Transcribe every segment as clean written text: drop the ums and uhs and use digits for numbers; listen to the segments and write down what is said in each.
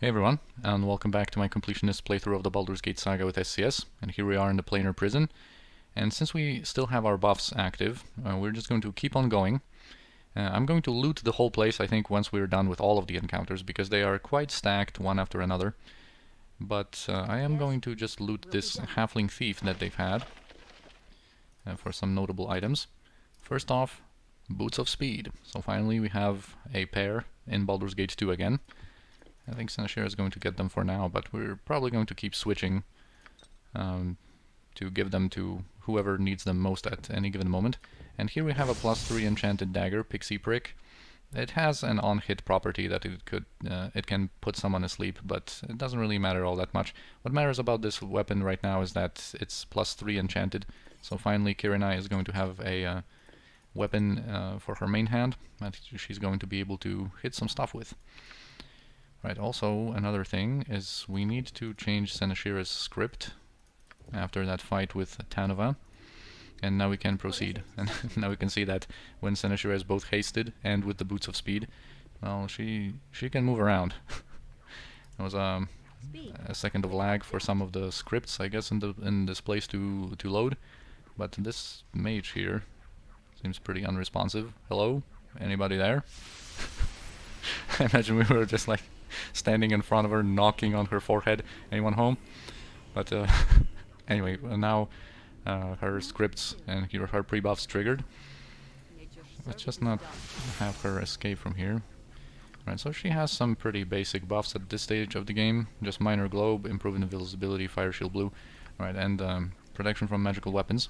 Hey everyone, and welcome back to my Completionist playthrough of the Baldur's Gate Saga with SCS. And here we are in the Planar Prison. And since we still have our buffs active, we're just going to keep on going. I'm going to loot the whole place, I think, once we're done with all of the encounters, because they are quite stacked one after another. But I am going to just loot this halfling thief that they've had for some notable items. First off, Boots of Speed. So finally we have a pair in Baldur's Gate 2 again. I think Senashira is going to get them for now, but we're probably going to keep switching to give them to whoever needs them most at any given moment. And here we have a +3 enchanted dagger, Pixie Prick. It has an on-hit property that it can put someone asleep, but it doesn't really matter all that much. What matters about this weapon right now is that it's +3 enchanted. So finally Kirinai is going to have a weapon for her main hand that she's going to be able to hit some stuff with. Right, also another thing is we need to change Senashira's script after that fight with Tanova, and now we can proceed. And now we can see that when Senashira is both hasted and with the Boots of Speed, well, she can move around. There was a second of lag for some of the scripts, I guess, in this place to load, but this mage here seems pretty unresponsive. Hello? Anybody there? I imagine we were just like standing in front of her, knocking on her forehead. Anyone home? But anyway, now her scripts and her pre-buffs triggered. Let's just not have her escape from here. Right, so she has some pretty basic buffs at this stage of the game. Just minor globe, improved invisibility, fire shield blue, right, and protection from magical weapons.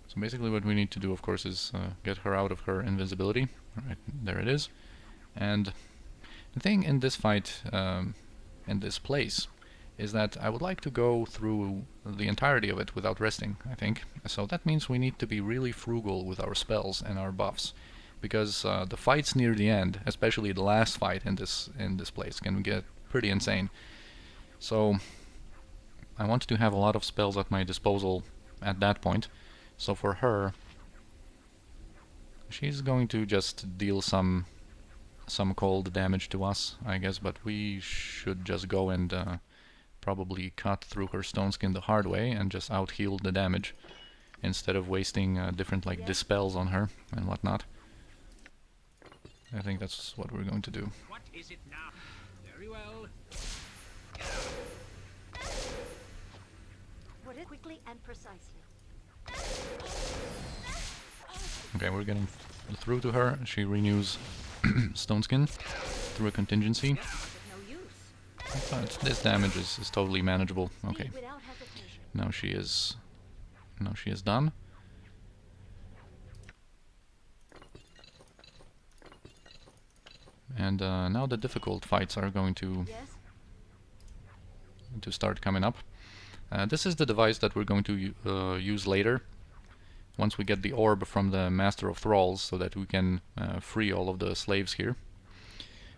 So basically what we need to do, of course, is get her out of her invisibility. Right, there it is. And the thing in this fight, in this place, is that I would like to go through the entirety of it without resting, I think. So that means we need to be really frugal with our spells and our buffs, because the fights near the end, especially the last fight in this place, can get pretty insane. So I want to have a lot of spells at my disposal at that point. So for her, she's going to just deal some cold damage to us, I guess, but we should just go and probably cut through her stone skin the hard way and just out-heal the damage instead of wasting different like dispels on her and whatnot. I think that's what we're going to do. What is it now? Very well. Put it quickly and precisely. Okay, we're getting through to her. She renews stone skin through a contingency. But this damage is totally manageable. Okay. Now she is done. And now the difficult fights are going to start coming up. This is the device that we're going to use later, once we get the orb from the Master of Thralls, so that we can free all of the slaves here.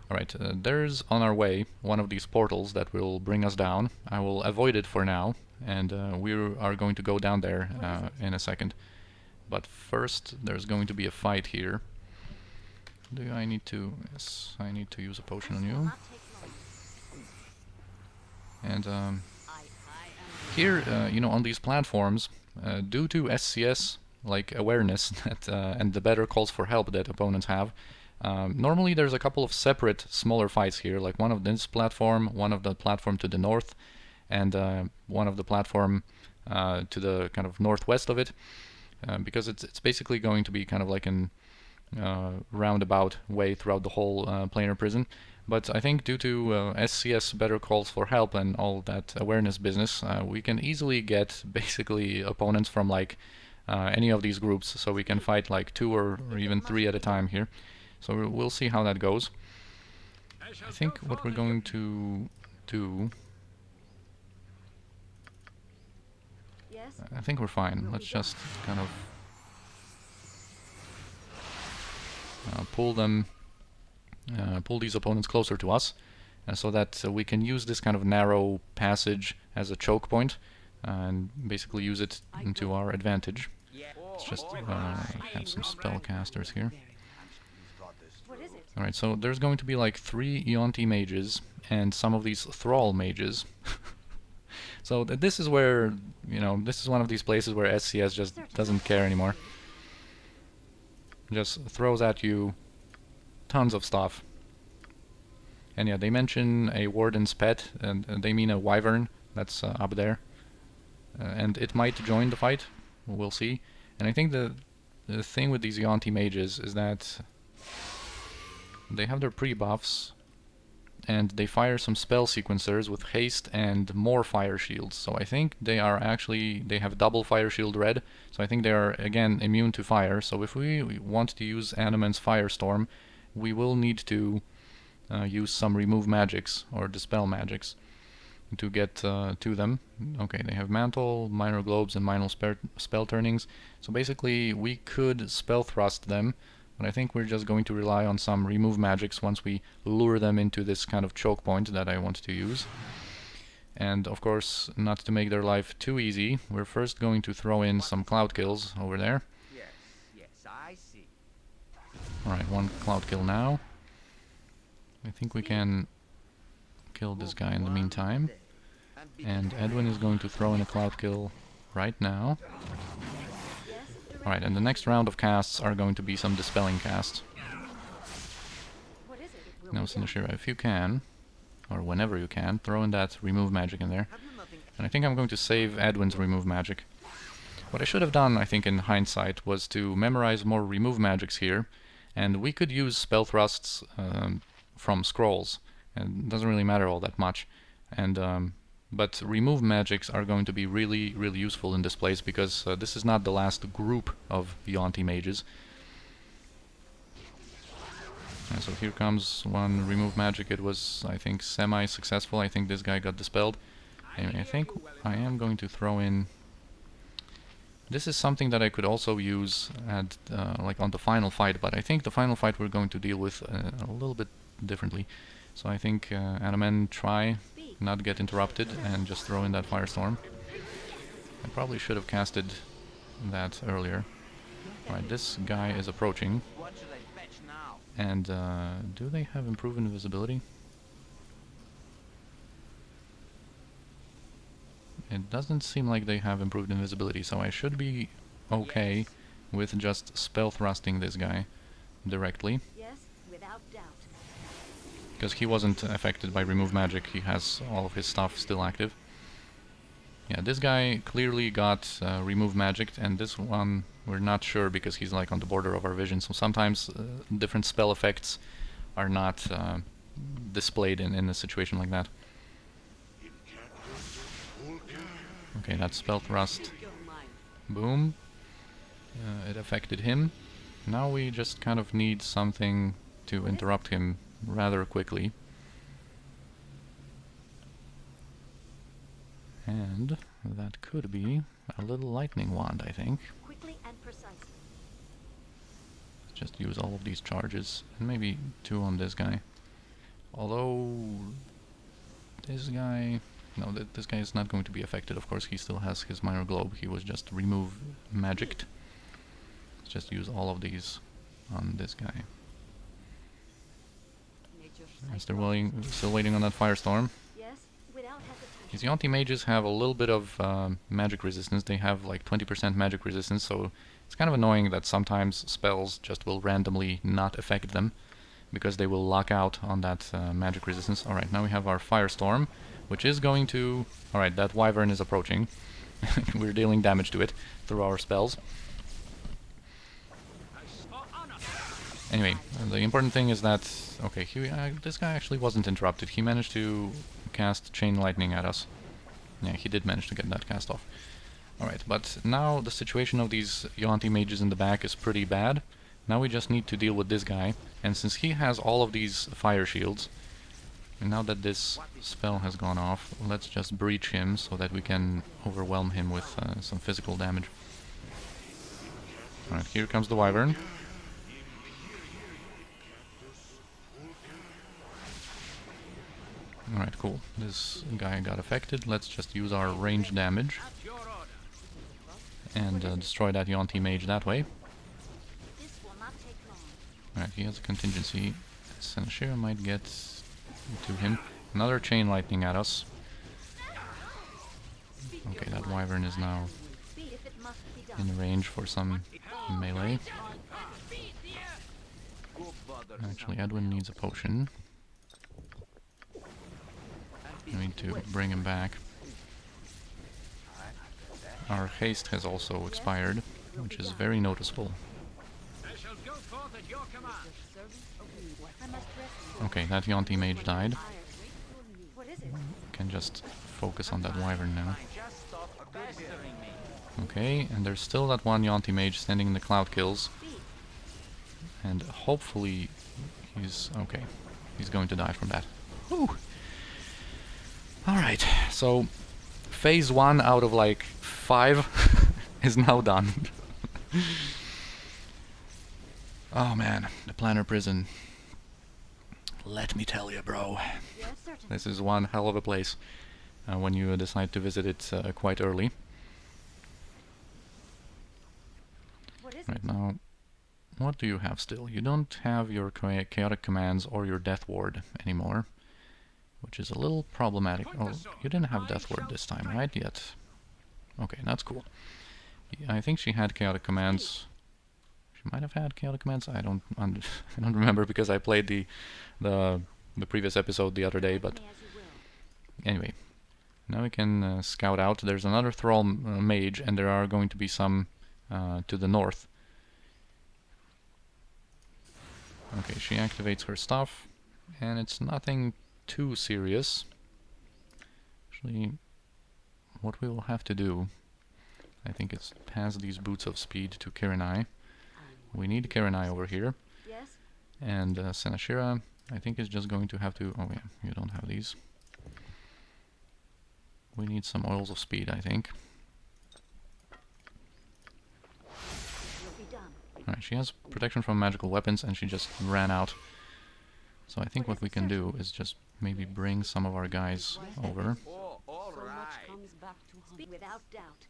Alright, there's on our way one of these portals that will bring us down. I will avoid it for now, and we are going to go down there in a second. But first, there's going to be a fight here. Do I need to... Yes, I need to use a potion on you. And here, you know, on these platforms, due to SCS like awareness that and the better calls for help that opponents have, normally there's a couple of separate smaller fights here, like one of this platform, one of the platform to the north, and one of the platform to the kind of northwest of it, because it's basically going to be kind of like an roundabout way throughout the whole Planar Prison. But I think due to SCS better calls for help and all that awareness business, we can easily get basically opponents from like any of these groups, so we can fight like 2 or even 3 at a time here. So we'll see how that goes. I think what we're going to do... I think we're fine. Let's just kind of pull these opponents closer to us, so that we can use this kind of narrow passage as a choke point and basically use it to our advantage. Let's just have some spellcasters here. What is it? Alright, so there's going to be like 3 Yuan-ti mages and some of these Thrall mages. So this is where, you know, this is one of these places where SCS just doesn't care anymore. Just throws at you tons of stuff. And yeah, they mention a Warden's pet, and they mean a Wyvern that's up there. And it might join the fight, we'll see. And I think the thing with these Yuan-ti mages is that they have their pre-buffs, and they fire some spell sequencers with haste and more fire shields. So I think they are actually, they have double fire shield red, so I think they are again immune to fire. So if we want to use Animan's Firestorm, we will need to use some remove magics or dispel magics to get to them. Okay, they have mantle, minor globes, and minor spell turnings. So basically we could spell thrust them, but I think we're just going to rely on some remove magics once we lure them into this kind of choke point that I want to use. And of course, not to make their life too easy, we're first going to throw in some cloud kills over there. Yes, yes, I see. Alright, 1 cloud kill now. I think we can kill this guy in the meantime. And Edwin is going to throw in a cloud kill right now. Alright, and the next round of casts are going to be some dispelling casts. What is it? Now, Sinashira, if you can, or whenever you can, throw in that remove magic in there. And I think I'm going to save Edwin's remove magic. What I should have done, I think in hindsight, was to memorize more remove magics here. And we could use spell thrusts from scrolls. And it doesn't really matter all that much. And but remove magics are going to be really, really useful in this place, because this is not the last group of Yuan-ti mages. And so here comes 1 remove magic. It was, I think, semi-successful. I think this guy got dispelled. Anyway, I think I am going to throw in... This is something that I could also use at, like on the final fight, but I think the final fight we're going to deal with a little bit differently. So I think Animan, try not get interrupted and just throw in that Firestorm. I probably should have casted that earlier. Alright, this guy is approaching. What should I fetch now? And do they have improved invisibility? It doesn't seem like they have improved invisibility, so I should be okay with just spell thrusting this guy directly. Yes, without doubt. Because he wasn't affected by remove magic, he has all of his stuff still active. Yeah, this guy clearly got remove magic, and this one we're not sure because he's like on the border of our vision, so sometimes different spell effects are not displayed in a situation like that. Okay, that spell thrust. Boom. It affected him. Now we just kind of need something to interrupt him rather quickly. And that could be a little lightning wand, I think. Quickly and precisely. Just use all of these charges, and maybe 2 on this guy. Although this guy... No, this guy is not going to be affected, of course. He still has his minor globe. He was just remove magicked. Let's just use all of these on this guy. Still waiting on that Firestorm. Yes, without hesitation. These Yuan-ti mages have a little bit of magic resistance. They have like 20% magic resistance, so it's kind of annoying that sometimes spells just will randomly not affect them, because they will lock out on that magic resistance. Alright, now we have our Firestorm, which is going to... Alright, that Wyvern is approaching. We're dealing damage to it through our spells. Anyway, the important thing is that... Okay, this guy actually wasn't interrupted. He managed to cast Chain Lightning at us. Yeah, he did manage to get that cast off. Alright, but now the situation of these Yuan-ti mages in the back is pretty bad. Now we just need to deal with this guy, and since he has all of these fire shields, and now that this spell has gone off, let's just breach him so that we can overwhelm him with some physical damage. Alright, here comes the Wyvern. Alright, cool. This guy got affected. Let's just use our range damage and destroy that Yuan-ti mage that way. This will not take long. Alright, he has a contingency Senashira might get to him. Another chain lightning at us. Okay, that Wyvern is now Speed if it must be done. in range for some melee. Go bother Actually, Edwin needs a potion. I need to bring him back. Our haste has also expired, which is very noticeable. I shall go forth at your command. I must rescue. Okay, that Yuan-ti Mage died. What is it? Can just focus on that Wyvern now. Just stop pestering me. Okay, and there's still that one Yuan-ti Mage standing in the cloud kills. Speed. And hopefully he's... okay, he's going to die from that. Whew. Alright, so phase 1 out of like 5 is now done. Oh man, the Planar Prison. Let me tell you, bro. Yes, certainly. This is one hell of a place when you decide to visit it quite early. What is Right it? now, what do you have still? You don't have your chaotic commands or your death ward anymore, which is a little problematic. Oh, you didn't have death ward this time, right? Yet. Okay, that's cool. I think she had chaotic commands. She might have had chaotic commands. I don't remember because I played the previous episode the other day. But Me as you will. anyway, now we can scout out. There's another Thrall mage, and there are going to be some to the north. Okay, she activates her stuff, and it's nothing too serious. Actually, what we will have to do, I think, is pass these boots of speed to Kirinai. We need Kirinai over here, Yes. and Senashira, I think, is just going to have to... oh yeah, you don't have these. We need some oils of speed, I think. Will be done. Alright, she has protection from magical weapons, and she just ran out. So I think what we can do is just maybe bring some of our guys over. Oh, all right. Speed without doubt.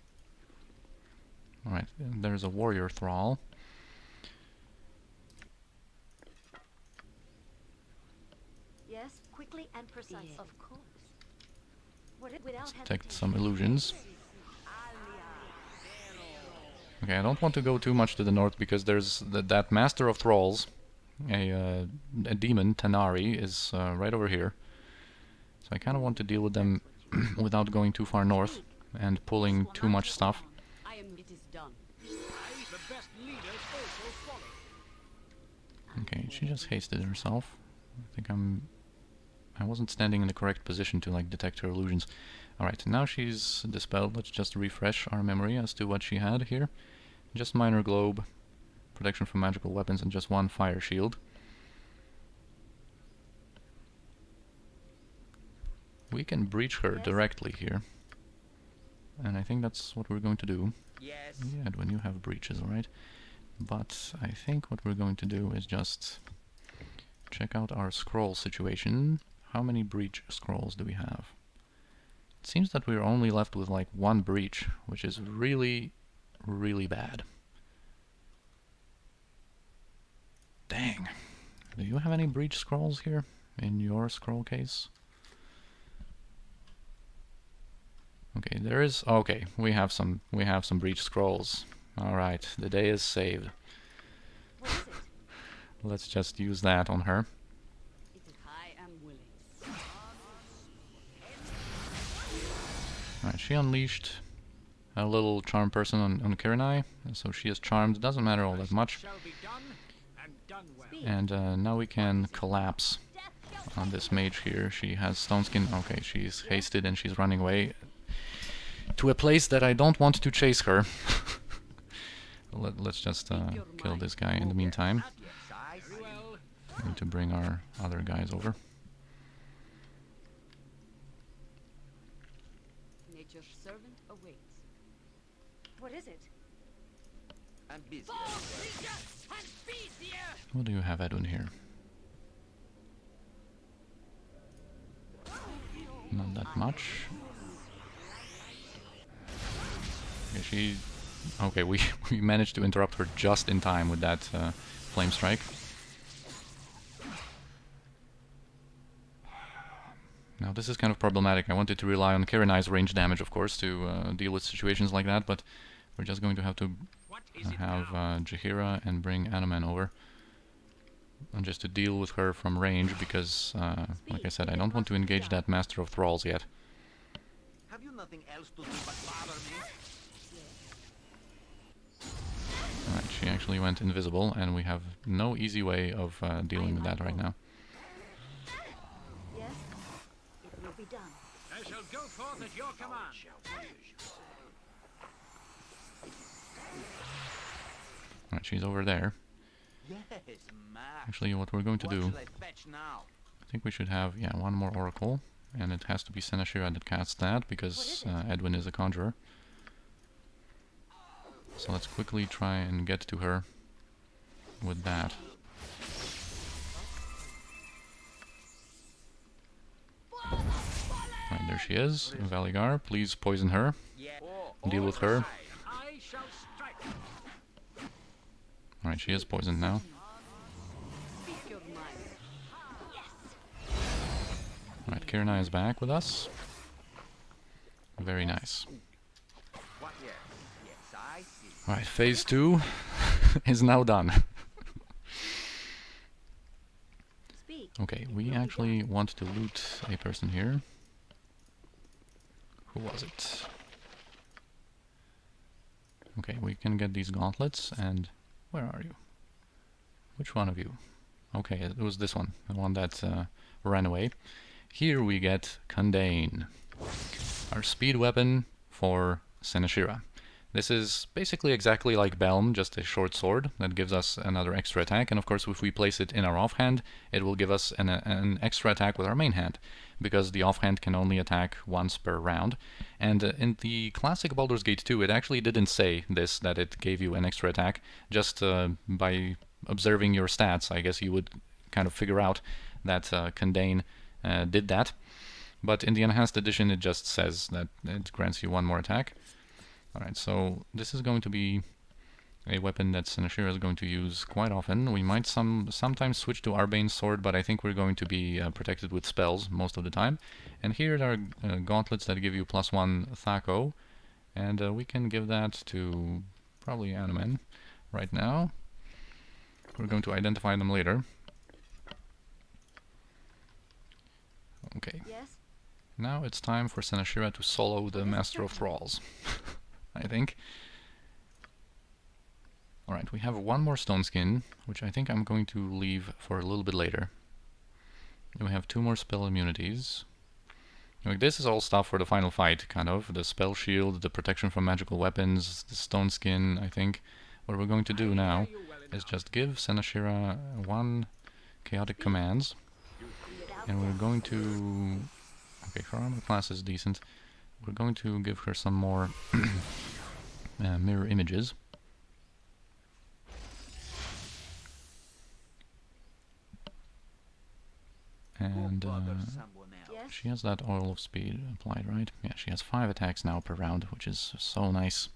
Alright, there's a warrior thrall. Yes, quickly and precise. Of course. What it without Detect hesitation. some illusions. Okay, I don't want to go too much to the north because there's that Master of Thralls, a demon, Tanari, is right over here. So I kind of want to deal with them without going too far north and pulling too much stuff. It is done. The best leaders also follow. Okay, she just hasted herself. I think I wasn't standing in the correct position to like detect her illusions. Alright, now she's dispelled. Let's just refresh our memory as to what she had here. Just minor globe, protection from magical weapons, and just one fire shield. We can breach her Yes. directly here. And I think that's what we're going to do. Yes. Yeah, when you have breaches, alright? But I think what we're going to do is just check out our scroll situation. How many breach scrolls do we have? It seems that we're only left with like one breach, which is really, really bad. Dang. Do you have any breach scrolls here in your scroll case? Okay, there is... okay, we have some breach scrolls. Alright, the day is saved. What is it? Let's just use that on her. I am willing. Alright, she unleashed a little charm person on Kirinai, so she is charmed. Doesn't matter all that much. Shall be done and done well. Speed. And now we can collapse on this mage here. She has stone skin. Okay, she's hasted and she's running away to a place that I don't want to chase her. Let's just kill this guy in the meantime. Yes, I Very see. well. We need to bring our other guys over. Nature's servant awaits. What is it? I'm busy. What do you have, Edwin, here? Not that much. Okay, she... okay, we managed to interrupt her just in time with that flame strike. Now this is kind of problematic. I wanted to rely on Karenai's range damage, of course, to deal with situations like that, but we're just going to have to What is it have now? Jaheira and bring Anoman over. And just to deal with her from range, because, like I said, I don't want to engage that Master of Thralls yet. Have you nothing else to do but bother me? Alright, she actually went invisible, and we have no easy way of dealing with that right now. Yes? It will be done. I shall go forth at your command. Alright, she's over there. Yes, Max. Actually, what we're going to What do, shall I fetch now? I think we should have, yeah, one more Oracle, and it has to be Senashira that casts that, because Edwin is a conjurer. So let's quickly try and get to her with that. Right, there she is. Valigar, please poison her. Yeah. Deal with her. I shall strike. Alright, she is poisoned now. Speak your mind. Alright, Kiranai is back with us. Very nice. What? Yes. Yes, I see. Alright, phase 2 is now done. Speak. Okay, we actually want to loot a person here. Who was it? Okay, we can get these gauntlets, and where are you? Which one of you? Okay, it was this one, the one that ran away. Here we get Kundane, our speed weapon for Senashira. This is basically exactly like Belm, just a short sword that gives us another extra attack, and of course if we place it in our offhand, it will give us an extra attack with our main hand, because the offhand can only attack once per round. And in the classic Baldur's Gate 2, it actually didn't say this, that it gave you an extra attack. Just by observing your stats, I guess you would kind of figure out that Kundane did that. But in the Enhanced Edition, it just says that it grants you one more attack. Alright, so this is going to be a weapon that Senashira is going to use quite often. We might sometimes switch to Arbane's sword, but I think we're going to be protected with spells most of the time. And here are gauntlets that give you +1 Thaco, and we can give that to probably Anoman right now. We're going to identify them later. Okay. Yes? Now it's time for Senashira to solo the Master of Thralls, I think. Alright, we have one more stone skin, which I think I'm going to leave for a little bit later. We have 2 more spell immunities. Like, this is all stuff for the final fight, kind of. The spell shield, the protection from magical weapons, the stone skin, I think. What we're going to do now is just give Senashira 1 chaotic commands. And we're going to... Okay, her armor class is decent. We're going to give her some more mirror images. And Bother someone else. Yes? she has that oil of speed applied, right? Yeah, she has 5 attacks now per round, which is so nice.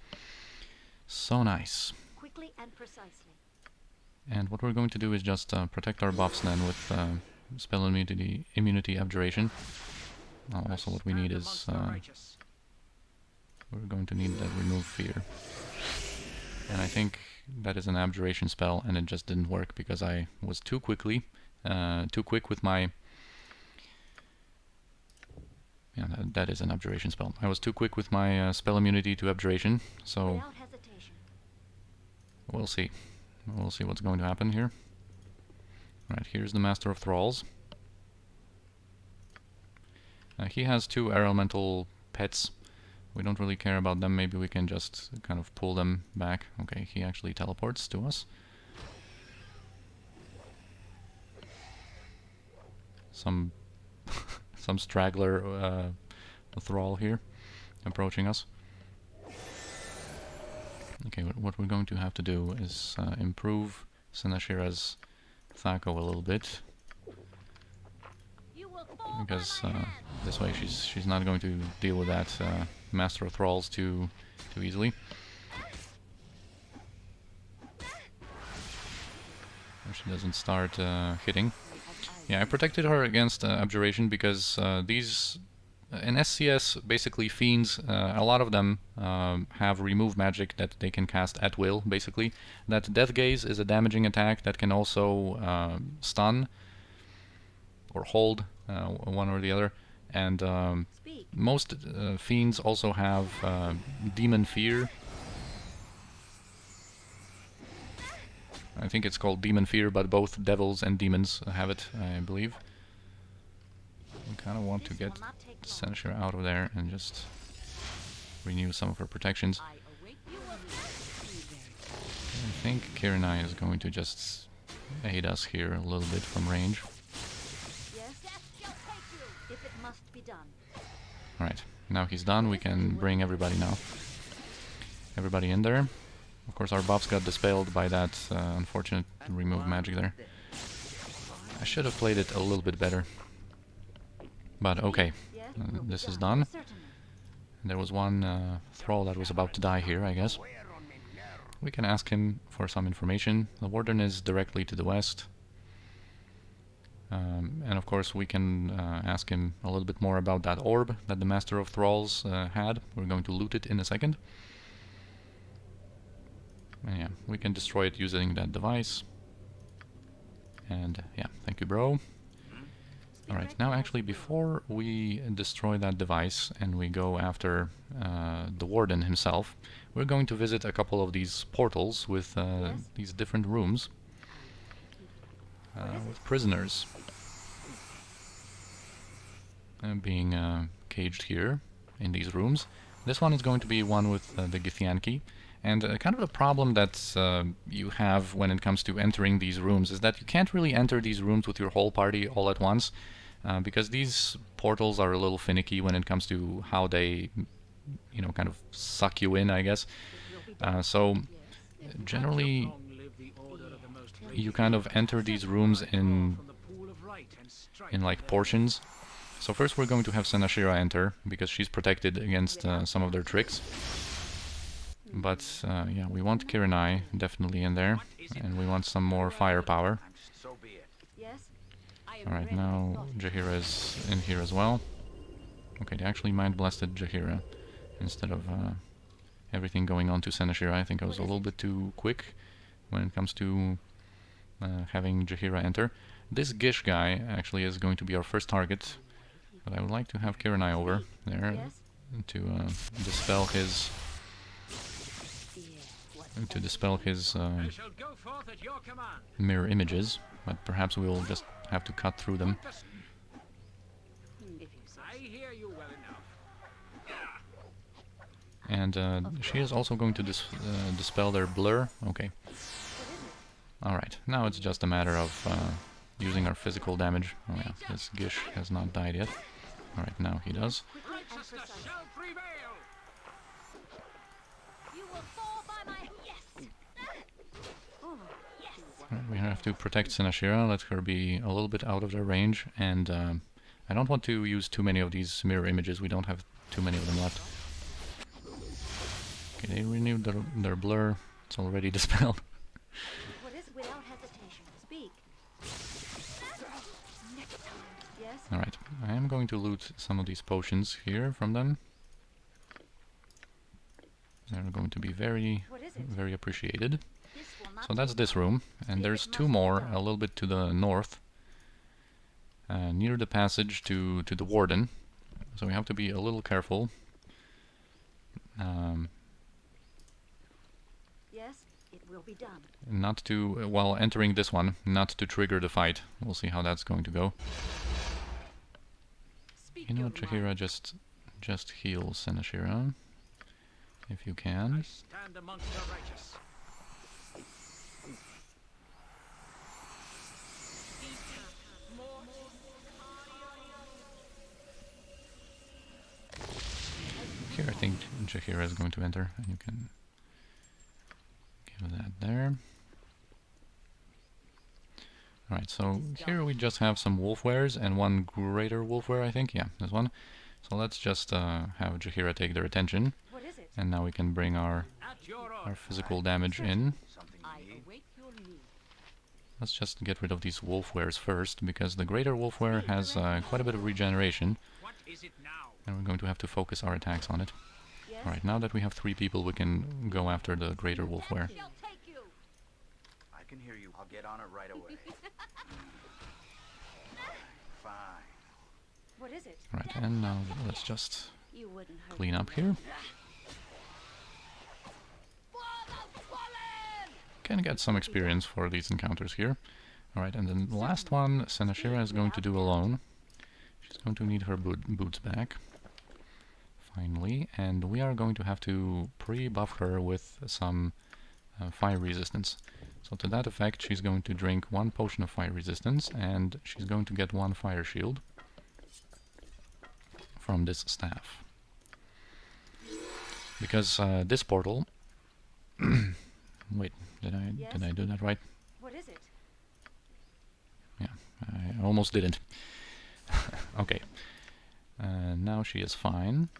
So nice. Quickly and precisely. And what we're going to do is just protect our buffs then with spell immunity abjuration. Also what we need is we're going to need that remove fear. And I think that is an abjuration spell, and it just didn't work because I was too quick with my... Yeah, that is an abjuration spell. I was too quick with my spell immunity to abjuration, so Without hesitation. we'll see. We'll see what's going to happen here. Right, here's the Master of Thralls. He has 2 air elemental pets. We don't really care about them. Maybe we can just kind of pull them back. Okay, he actually teleports to us. Some straggler thrall here approaching us. Okay, what we're going to have to do is improve Senashira's Thaco a little bit, because this way she's not going to deal with that Master of Thralls too easily. Or she doesn't start hitting. Yeah, I protected her against abjuration because these in SCS basically fiends, a lot of them have remove magic that they can cast at will. Basically, that death gaze is a damaging attack that can also stun or hold, one or the other. And most fiends also have demon fear. I think it's called demon fear, but both devils and demons have it, I believe. I kind of want to get Senshira out of there and just renew some of her protections. I await your I think Kirinai is going to just aid us here a little bit from range. Yes, if it must be done. Alright, now he's done, we can bring everybody now. Everybody in there. Of course our buffs got dispelled by that unfortunate remove magic there. I should have played it a little bit better. But okay, this is done. There was one thrall that was about to die here, I guess. We can ask him for some information. The Warden is directly to the west. And of course we can ask him a little bit more about that orb that the Master of Thralls had. We're going to loot it in a second. And yeah, we can destroy it using that device. And yeah, thank you, bro. Alright, now actually before we destroy that device and we go after the Warden himself, we're going to visit a couple of these portals with these different rooms with prisoners being caged here in these rooms. This one is going to be one with the Githyanki. And kind of the problem that you have when it comes to entering these rooms is that you can't really enter these rooms with your whole party all at once, because these portals are a little finicky when it comes to how they, you know, kind of suck you in, I guess. So generally you kind of enter these rooms in like portions. So first we're going to have Senashira enter because she's protected against some of their tricks. But yeah, we want Kirinai definitely in there, and we want some more firepower. Alright, now Jaheira is in here as well. Okay, they actually mind-blasted Jaheira instead of everything going on to Senashira. I think I was a little bit too quick when it comes to having Jaheira enter. This Gish guy actually is going to be our first target, but I would like to have Kirinai over there to dispel his mirror images, but perhaps we'll just have to cut through them. And she is also going to dispel their blur. Okay. Alright, now it's just a matter of using our physical damage. Oh yeah, this Gish has not died yet. Alright, now he does. We have to protect Senashira, let her be a little bit out of their range, and I don't want to use too many of these mirror images, we don't have too many of them left. Okay, they renewed their blur, it's already dispelled. Alright, I am going to loot some of these potions here from them. They're going to be very, very appreciated. So that's this room, and there's two more a little bit to the north, near the passage to the Warden. So we have to be a little careful. Yes, it will be done. Not to, while entering this one, not to trigger the fight. We'll see how that's going to go. You know what, Jaheira, just heal Senashira, if you can. Here I think Jaheira is going to enter, and you can give that there. Alright, so here we just have some wolf wares and one greater wolf ware, I think. Yeah, this one. So let's just have Jaheira take their attention. And now we can bring our physical damage in. Let's just get rid of these wolf wares first, because the greater wolf ware has quite a bit of regeneration, What is it now? and we're going to have to focus our attacks on it. Yes? Alright, now that we have 3 people, we can go after the greater wolf ware. Shall take you. I can hear you. I'll get on it right away. Fine. What is it? Right, and now let's just You wouldn't hurt clean me. up here. Can get some experience for these encounters here. Alright, and then the last one, Senashira is going to do alone. She's going to need her boots back. Finally, and we are going to have to pre-buff her with some fire resistance. So to that effect, she's going to drink 1 potion of fire resistance, and she's going to get 1 fire shield from this staff. Because this portal... Wait, did I do that right? What is it? Yeah, I almost didn't. Okay. Now she is fine.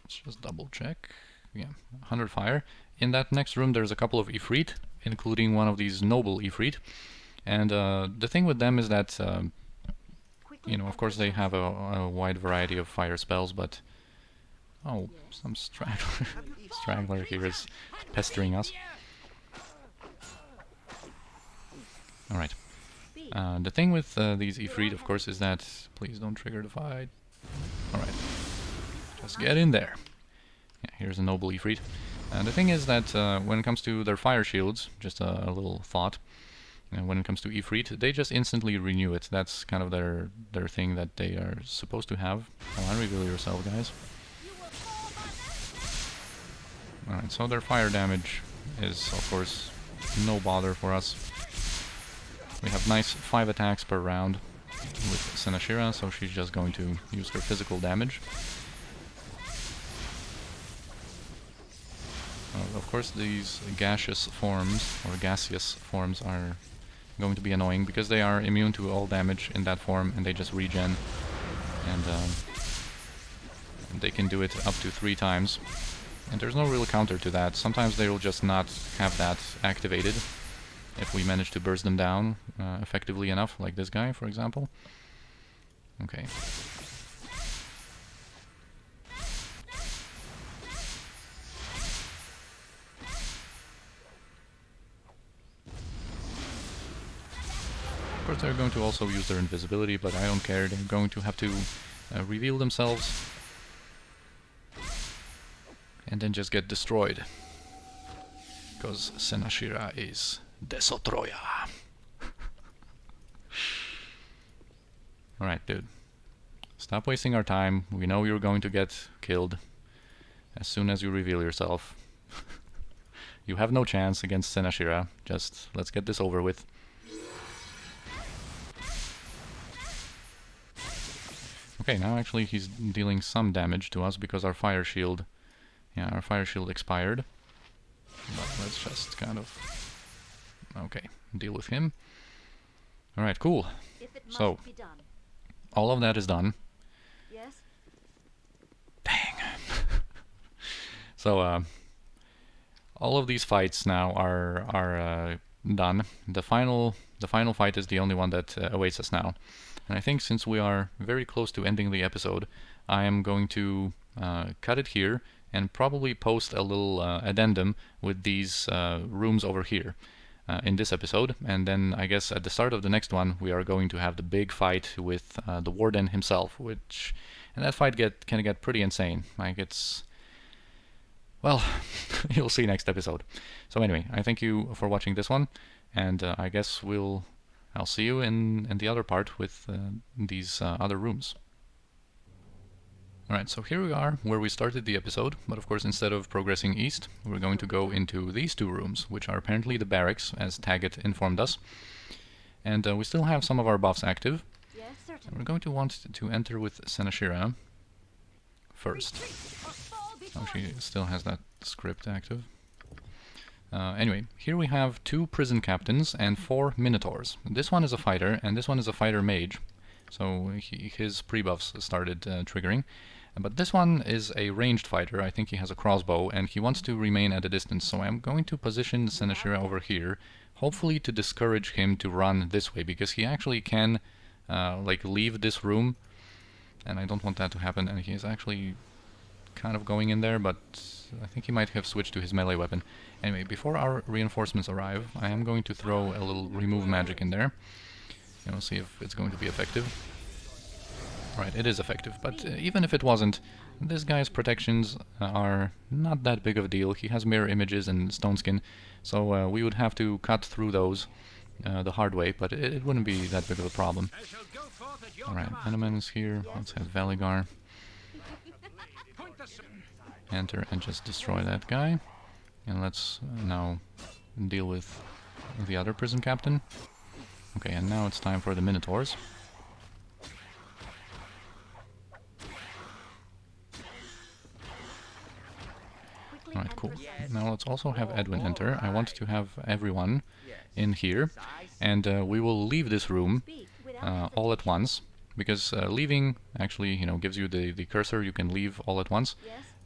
Let's just double check. Yeah, 100 fire. In that next room there's a couple of Efreet, including one of these noble Efreet. And the thing with them is that, Quickly you know, of and course they have precisely. a wide variety of fire spells, but... Oh, some straggler here is pestering us. Alright. Speed. The thing with these Efreet, of course, is that... Please don't trigger the fight. Alright. Just get in there. Yeah, here's a noble Efreet. The thing is that when it comes to their fire shields, just a little thought, when it comes to Efreet, they just instantly renew it. That's kind of their thing that they are supposed to have. Come on, reveal yourself, guys. Alright, so their fire damage is, of course, no bother for us. We have nice 5 attacks per round with Senashira, so she's just going to use her physical damage. Of course, these gaseous forms, or gaseous forms, are going to be annoying because they are immune to all damage in that form and they just regen. And they can do it up to 3 times. And there's no real counter to that. Sometimes they will just not have that activated if we manage to burst them down effectively enough, like this guy, for example. Okay. Of course they're going to also use their invisibility, but I don't care. They're going to have to reveal themselves and then just get destroyed. Because Senashira is Desotroya. Alright, dude. Stop wasting our time. We know you're going to get killed as soon as you reveal yourself. You have no chance against Senashira. Just let's get this over with. Okay, now actually he's dealing some damage to us because our fire shield... Yeah, our fire shield expired. But let's just kind of... Okay, deal with him. Alright, cool. If it must So, be done. all of that is done. Yes? Dang. So, all of these fights now are done. The final fight is the only one that awaits us now. And I think since we are very close to ending the episode, I am going to cut it here and probably post a little addendum with these rooms over here in this episode. And then I guess at the start of the next one, we are going to have the big fight with the Warden himself, and that fight can get pretty insane. Like it's... Well, you'll see next episode. So anyway, I thank you for watching this one, and I guess I'll see you in the other part with these other rooms. Alright, so here we are where we started the episode, but of course instead of progressing east, we're going to go into these 2 rooms, which are apparently the barracks, as Taggett informed us. And we still have some of our buffs active. Yes, And certainly. we're going to want to enter with Senashira first. Oh, she still has that script active. Anyway, here we have 2 prison captains and 4 minotaurs. This one is a fighter, and this one is a fighter mage. So his pre-buffs started triggering. But this one is a ranged fighter. I think he has a crossbow, and he wants to remain at a distance. So I'm going to position Senashira over here, hopefully to discourage him to run this way, because he actually can like leave this room, and I don't want that to happen. And he is actually kind of going in there, but I think he might have switched to his melee weapon. Anyway, before our reinforcements arrive, I am going to throw a little remove magic in there, and we'll see if it's going to be effective. Right, it is effective, but even if it wasn't, this guy's protections are not that big of a deal. He has mirror images and stone skin, so we would have to cut through those the hard way, but it wouldn't be that big of a problem. I shall go forth at your Alright, command. Eneman is here. Let's have Valigar Point the sword. enter and just destroy that guy. And let's now deal with the other prison captain. Okay, and now it's time for the Minotaurs. Alright, cool. Now let's also have Edwin enter. I want to have everyone in here, and we will leave this room all at once, because leaving actually, you know, gives you the cursor. You can leave all at once.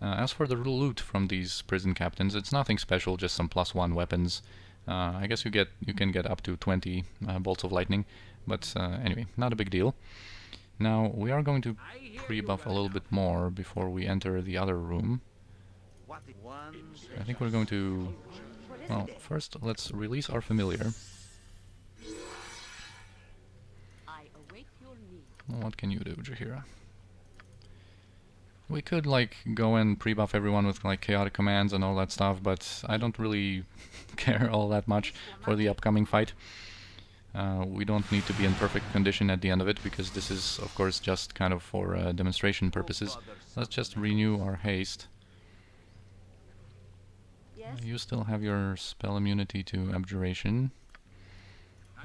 As for the loot from these prison captains, it's nothing special, just some +1 weapons. I guess you can get up to 20 bolts of lightning, but anyway, not a big deal. Now we are going to pre-buff a little bit more before we enter the other room. I think we're going to... Well, first let's release our familiar. I await your need. Well, what can you do, Jaheira? We could like go and pre-buff everyone with like chaotic commands and all that stuff, but I don't really care all that much for the upcoming fight. We don't need to be in perfect condition at the end of it, because this is of course just kind of for demonstration purposes. Let's just renew our haste. You still have your spell immunity to abjuration,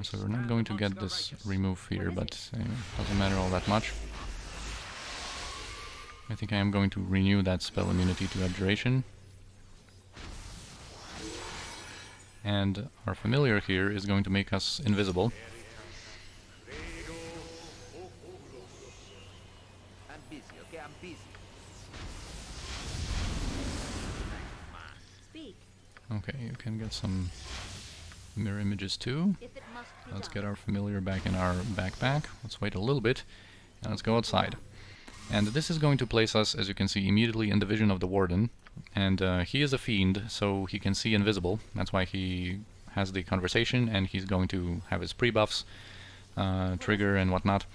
so we're not going to get this remove fear, but doesn't matter all that much. I think I am going to renew that spell immunity to abjuration. And our familiar here is going to make us invisible. I'm busy, okay? I'm busy. Speak, Okay, you can get some mirror images too. if it must be Let's done. get our familiar back in our backpack. Let's wait a little bit, and let's go outside. And this is going to place us, as you can see, immediately in the vision of the Warden. And he is a fiend, so he can see invisible. That's why he has the conversation, and he's going to have his pre-buffs trigger and whatnot.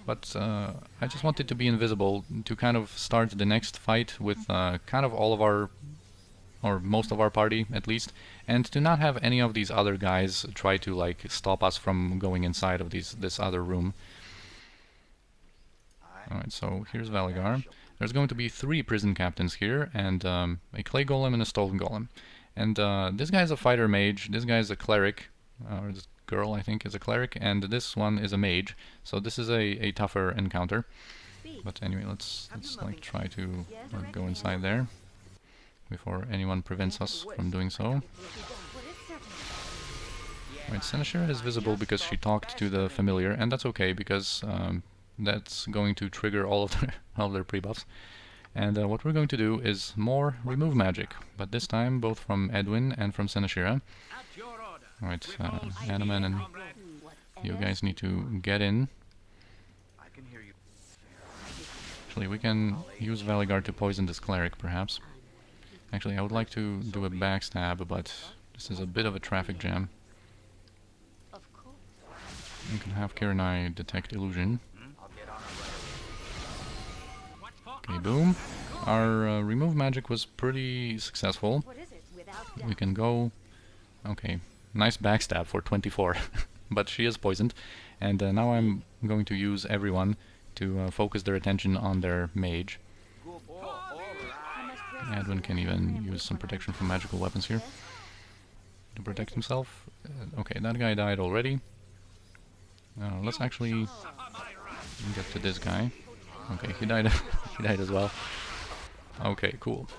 But I just wanted to be invisible to kind of start the next fight with kind of all of our, or most of our party at least, and to not have any of these other guys try to like stop us from going inside of this other room. Alright, so here's Valigar. There's going to be 3 prison captains here, and a clay golem and a stone golem. And this guy's a fighter mage, this guy's a cleric, or this girl I think is a cleric, and this one is a mage. So this is a tougher encounter. But anyway, let's like try to go inside there before anyone prevents us from doing so. Right, Senashira is visible because she talked to the familiar, and that's okay, because that's going to trigger all of their pre-buffs. And what we're going to do is more remove magic, but this time both from Edwin and from Senashira. At your order. Alright, Animan and you guys need to get in. I can hear you. Actually, we can use Valigar to poison this cleric, perhaps. Actually, I would like to do a backstab, but this is a bit of a traffic jam. Of course. You can have Kiranai detect illusion. Okay, boom. Our remove magic was pretty successful. What is it? Without We doubt. can go... Okay, nice backstab for 24. But she is poisoned. And now I'm going to use everyone to focus their attention on their mage. I must rest Edwin can even use some protection from magical weapons here to protect himself. Okay, that guy died already. Let's actually get to this guy. Okay, he died. He died as well. Okay, cool.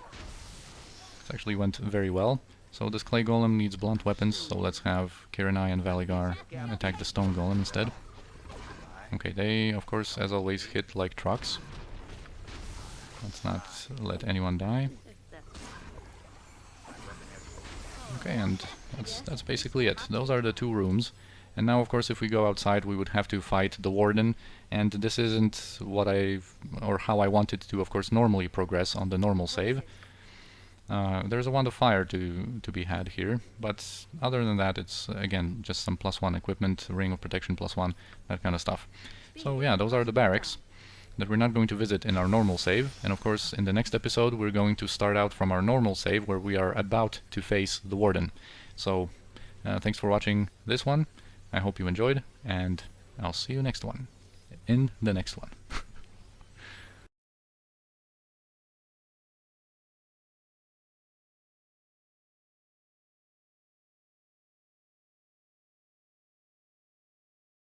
This actually went very well. So this clay golem needs blunt weapons, so let's have Kiranai and Valigar attack the stone golem instead. Okay, they, of course, as always, hit like trucks. Let's not let anyone die. Okay, and that's basically it. Those are the two rooms. And now, of course, if we go outside, we would have to fight the Warden. And this isn't what or how I wanted to, of course, normally progress on the normal save. There's a Wand of Fire to be had here, but other than that, it's, again, just some +1 equipment, Ring of Protection +1, that kind of stuff. So yeah, those are the barracks that we're not going to visit in our normal save. And of course, in the next episode, we're going to start out from our normal save, where we are about to face the Warden. So, thanks for watching this one. I hope you enjoyed, and I'll see you in the next one.